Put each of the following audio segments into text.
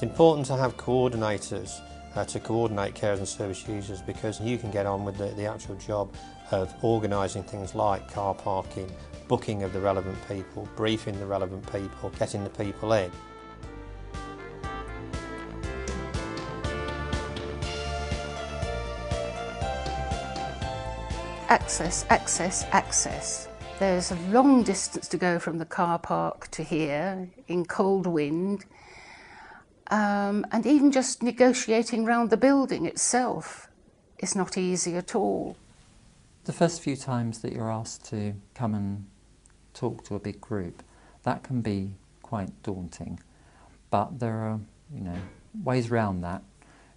It's important to have coordinators to coordinate carers and service users, because you can get on with the actual job of organising things like car parking, booking of the relevant people, briefing the relevant people, getting the people in. Access, access, access. There's a long distance to go from the car park to here in cold wind, and even just negotiating round the building itself is not easy at all. The first few times that you're asked to come and talk to a big group, that can be quite daunting, but there are, ways around that.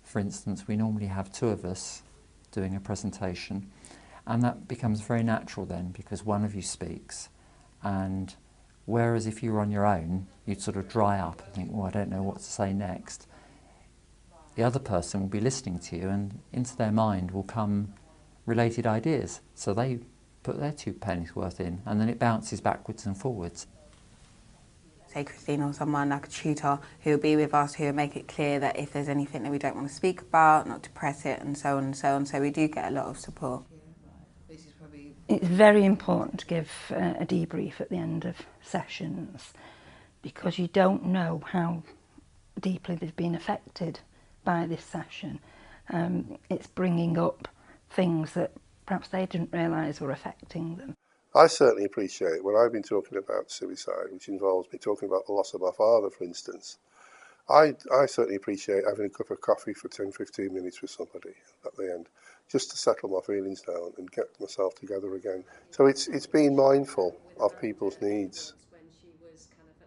For instance, we normally have two of us doing a presentation, and that becomes very natural then, because one of you speaks, and whereas if you were on your own, you'd sort of dry up and think, well, I don't know what to say next. The other person will be listening to you, and into their mind will come related ideas. So they put their 2 pennies worth in, and then it bounces backwards and forwards. Say Christine or someone like a tutor who will be with us, who will make it clear that if there's anything that we don't want to speak about, not to press it, and so on and so on. So we do get a lot of support. It's very important to give a debrief at the end of sessions, because you don't know how deeply they've been affected by this session. It's bringing up things that perhaps they didn't realise were affecting them. I certainly appreciate when I've been talking about suicide, which involves me talking about the loss of my father, for instance. I certainly appreciate having a cup of coffee for 10-15 minutes with somebody at the end, just to settle my feelings down and get myself together again. So it's being mindful of people's needs.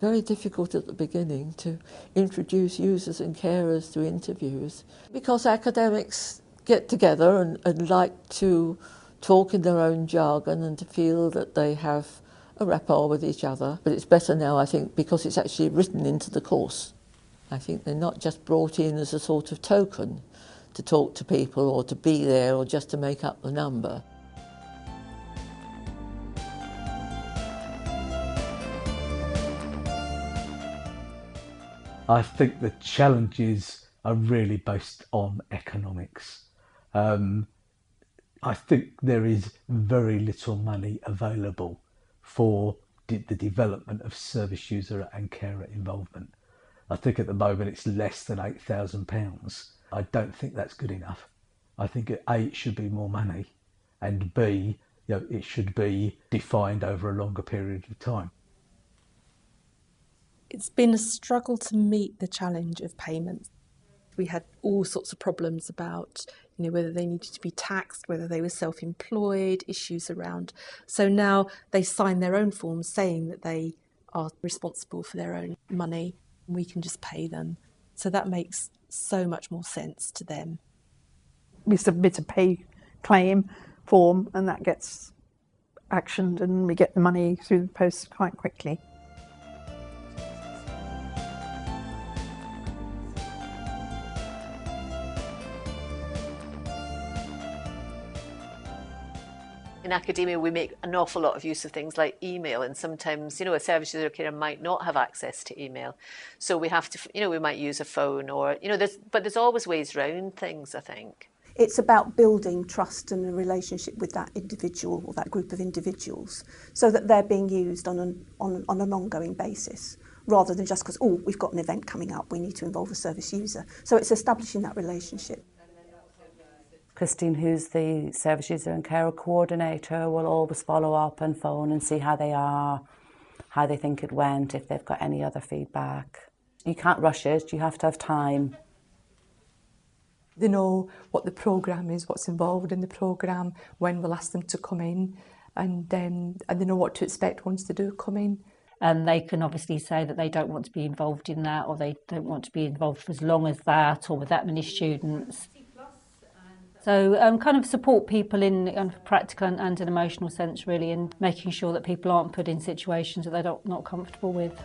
Very difficult at the beginning to introduce users and carers to interviews, because academics get together and like to talk in their own jargon and to feel that they have a rapport with each other. But it's better now, I think, because it's actually written into the course. I think they're not just brought in as a sort of token to talk to people or to be there or just to make up the number. I think the challenges are really based on economics. I think there is very little money available for the development of service user and carer involvement. I think at the moment it's less than £8,000. I don't think that's good enough. I think A, it should be more money, and B, it should be defined over a longer period of time. It's been a struggle to meet the challenge of payments. We had all sorts of problems about, whether they needed to be taxed, whether they were self-employed, issues around. So now they sign their own forms saying that they are responsible for their own money. We can just pay them. So that makes so much more sense to them. We submit a pay claim form and that gets actioned and we get the money through the post quite quickly. In academia, we make an awful lot of use of things like email, and sometimes, a service user carer might not have access to email. So we have to, we might use a phone or, but there's always ways around things, I think. It's about building trust and a relationship with that individual or that group of individuals so that they're being used on an ongoing basis, rather than just because, we've got an event coming up, we need to involve a service user. So it's establishing that relationship. Christine, who's the service user and carer coordinator, will always follow up and phone and see how they are, how they think it went, if they've got any other feedback. You can't rush it, you have to have time. They know what the programme is, what's involved in the programme, when we'll ask them to come in, and they know what to expect once they do come in. And they can obviously say that they don't want to be involved in that, or they don't want to be involved for as long as that, or with that many students. So kind of support people in a practical and an emotional sense, really, and making sure that people aren't put in situations that they're not comfortable with.